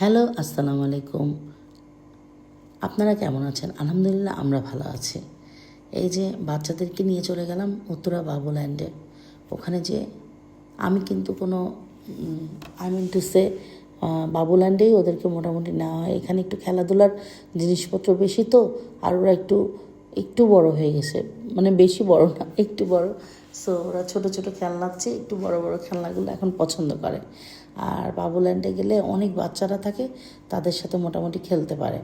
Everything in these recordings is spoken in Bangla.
হ্যালো, আসসালামু আলাইকুম। আপনারা কেমন আছেন? আলহামদুলিল্লাহ আমরা ভালো আছি। এই যে বাচ্চাদেরকে নিয়ে চলে গেলাম উত্তরা বাবুল্যান্ডে। ওখানে যে আমি কিন্তু কোনো আই মিন টু সে বাবুল্যান্ডেই ওদেরকে মোটামুটি নেওয়া হয়। এখানে একটু খেলাধুলার জিনিসপত্র বেশি তো, আর ওরা একটু একটু বড় হয়ে গেছে, মানে বেশি বড় না, একটু বড়। সো ওরা ছোট ছোট খেলনার চেয়ে একটু বড় বড় খেলনাগুলো এখন পছন্দ করে। আর বাবুল্যান্ডে গেলে অনেক বাচ্চারা থাকে, তাদের সাথে মোটামুটি খেলতে পারে।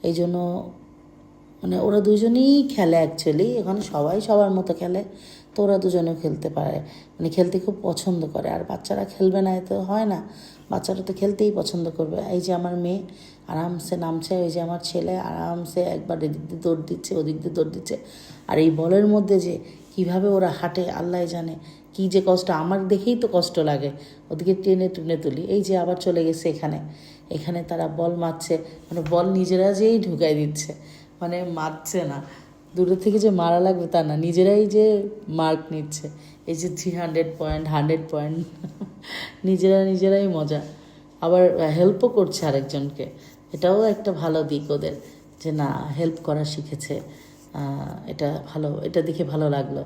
এই জন্য মানে ওরা দুজনেই খেলে অ্যাকচুয়ালি, এখানে সবাই সবার মতো খেলে, তো ওরা দুজনেও খেলতে পারে, মানে খেলতে খুব পছন্দ করে। আর বাচ্চারা খেলবে না এতে হয় না, বাচ্চারা তো খেলতেই পছন্দ করবে। এই যে আমার মেয়ে আরামসে নামছে, ওই যে আমার ছেলে আরামসে একবার এদিক দিয়ে দৌড় দিচ্ছে, ওদিক দিয়ে দৌড় দিচ্ছে। আর এই বলের মধ্যে যে কীভাবে ওরা হাঁটে আল্লাহ জানে, কী যে কষ্ট, আমার দেখেই তো কষ্ট লাগে, ওদিকে টেনে টুনে তুলি। এই যে আবার চলে গেছে এখানে, এখানে তারা বল মারছে, মানে বল নিজেরা যেই ঢুকাই দিচ্ছে, মানে মারছে না, দূরে থেকে যে মারা লাগবে তা না, নিজেরাই যে মার্ক নিচ্ছে। এই যে 300 পয়েন্ট 100 পয়েন্ট নিজেরাই মজা, আবার হেল্পও করছে আরেকজনকে। এটাও একটা ভালো দিক ওদের, যে না হেল্প করা শিখেছে। এটা ভালো, এটা দেখে ভালো লাগলো।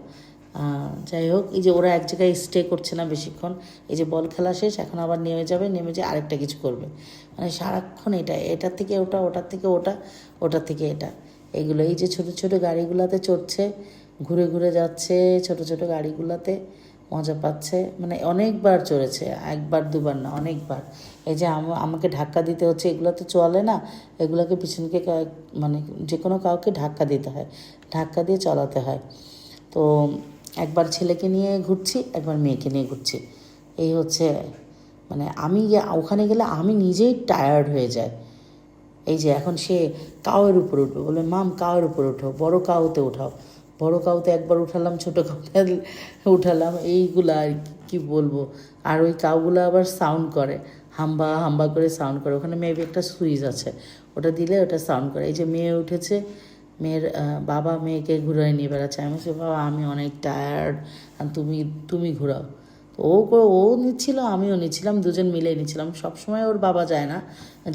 যাই হোক, এই যে ওরা এক জায়গায় স্টে করছে না বেশিক্ষণ, এই যে বল খেলা শেষ, এখন আবার নেমে যাবে, নেমে যে আরেকটা কিছু করবে, মানে সারাক্ষণ এটার থেকে ওটা, ওটার থেকে ওটা, ওটার থেকে এটা, এগুলো। এই যে ছোটো ছোটো গাড়িগুলোতে চড়ছে, ঘুরে ঘুরে যাচ্ছে ছোটো ছোটো গাড়িগুলোতে, মজা পাচ্ছে, মানে অনেকবার চড়েছে, একবার দুবার না, অনেকবার। এই যে আমাকে ধাক্কা দিতে হচ্ছে, এগুলো তো চলে না, এগুলোকে পিছনকে মানে যে কোনো কাউকে ধাক্কা দিতে হয়, ধাক্কা দিয়ে চলাতে হয়। তো একবার ছেলেকে নিয়ে ঘুরছি, একবার মেয়েকে নিয়ে ঘুরছি, এই হচ্ছে, মানে আমি ওখানে গেলে আমি নিজেই টায়ার্ড হয়ে যাই। এই যে এখন সে কাউয়ের উপর উঠবে, বলে মাম কাউয়ের উপর উঠো, বড় কাউতে উঠাও, বড় কাউতে একবার উঠালাম, ছোটো কাউতে উঠালাম, এইগুলা আর কি বলবো। আর ওই কাউগুলো আবার সাউন্ড করে, হাম্বা হাম্বা করে সাউন্ড করে। ওখানে মেবি একটা সুইচ আছে, ওটা দিলে ওটা সাউন্ড করে। এই যে মেয়ে উঠেছে, মেয়ের বাবা মেয়েকে ঘুরাই নিয়ে বেড়াচ্ছে। আমি বলছি বাবা আমি অনেক টায়ার্ড, আর তুমি ঘুরাও। ও ও নিচ্ছিল, আমিও নিচ্ছিলাম, দুজন মিলেই নিচ্ছিলাম। সবসময় ওর বাবা যায় না,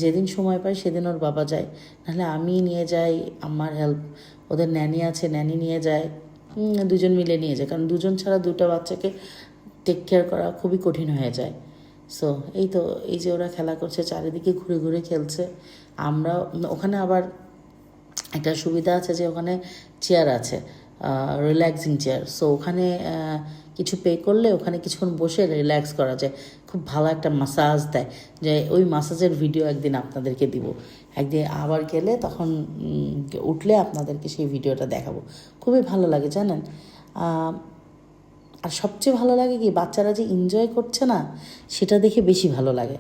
যেদিন সময় পায় সেদিন ওর বাবা যায়, নাহলে আমি নিয়ে যাই, আমার হেল্প, ওদের ন্যানি আছে, ন্যানি নিয়ে যায়, দুজন মিলে নিয়ে যায়, কারণ দুজন ছাড়া দুটো বাচ্চাকে টেক কেয়ার করা খুবই কঠিন হয়ে যায়। সো এই তো, এই যে ওরা খেলা করছে, চারিদিকে ঘুরে ঘুরে খেলছে। আমরা ওখানে আবার একটা সুবিধা আছে যে ওখানে চেয়ার আছে, রিল্যাক্সিং চেয়ার। সো ওখানে কিছু পে করলে ওখানে কিছুক্ষণ বসে রিল্যাক্স করা যায়, খুব ভালো একটা মাসাজ দেয়। যে ওই মাসাজের ভিডিও একদিন আপনাদেরকে দিব, একদিন আবার গেলে তখন উঠলে আপনাদেরকে সেই ভিডিওটা দেখাবো। খুবই ভালো লাগে জানেন। আর সবচেয়ে ভালো লাগে কি, বাচ্চারা যে এনজয় করছে না, সেটা দেখে বেশি ভালো লাগে।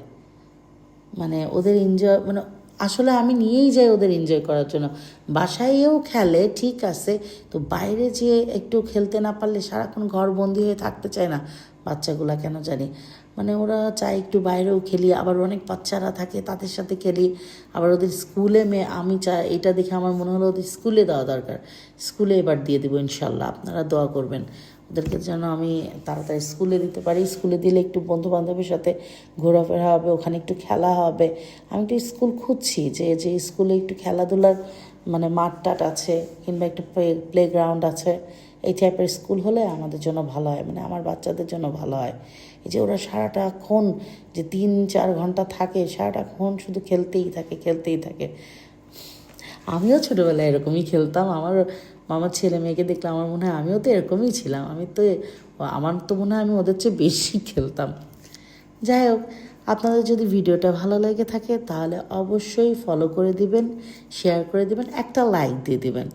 মানে ওদের এনজয়, মানে আসলে আমি নিয়েই যাই ওদের এনজয় করার জন্য। বাসায়ও খেলে ঠিক আছে, তো বাইরে যে একটু খেলতে না পারলে সারাক্ষণ ঘরবন্দি হয়ে থাকতে চায় না বাচ্চাগুলা, কেন জানি, মানে ওরা চায় একটু বাইরেও খেলি। আবার অনেক বাচ্চারা থাকে, তাদের সাথে খেলি। আবার ওদের স্কুলে আমি চাই, এটা দেখে আমার মনে হলো ওদের স্কুলে দেওয়া দরকার। স্কুলে এবার দিয়ে দেবো ইনশাল্লাহ, আপনারা দোয়া করবেন ওদেরকে যেন আমি তাড়াতাড়ি স্কুলে দিতে পারি। স্কুলে দিলে একটু বন্ধু বান্ধবের সাথে ঘোরাফেরা হবে, ওখানে একটু খেলা হবে। আমি একটু স্কুল খুঁজছি যে স্কুলে একটু খেলাধুলার মানে মাঠ টাট আছে, কিংবা একটু প্লেগ্রাউন্ড আছে, এই টাইপের স্কুল হলে আমাদের জন্য ভালো হয়, মানে আমার বাচ্চাদের জন্য ভালো হয়। এই যে ওরা সারাটাক্ষণ যে 3-4 ঘন্টা থাকে, সারাটাক্ষণ শুধু খেলতেই থাকে। আমিও ছোটোবেলায় এরকমই খেলতাম, আমার ছেলে মেয়েকে দেখলে আমার মনে হয় আমিও তো এরকমই ছিলাম। আমার তো মনে হয় আমি ওদের চেয়ে বেশি খেলতাম। যাই হোক, আপনাদের যদি ভিডিওটা ভালো লেগে থাকে তাহলে অবশ্যই ফলো করে দিবেন, শেয়ার করে দিবেন, একটা লাইক দিয়ে দিবেন।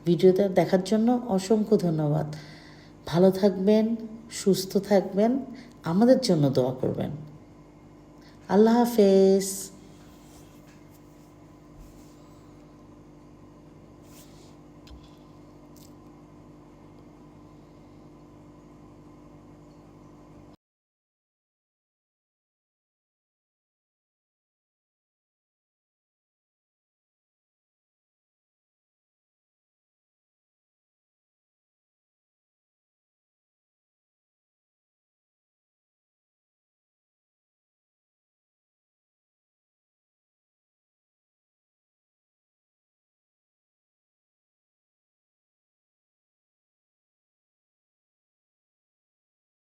ভিডিওটা দেখার জন্য অসংখ্য ধন্যবাদ। ভালো থাকবেন, সুস্থ থাকবেন, আমাদের জন্য দোয়া করবেন। আল্লাহ হাফেজ।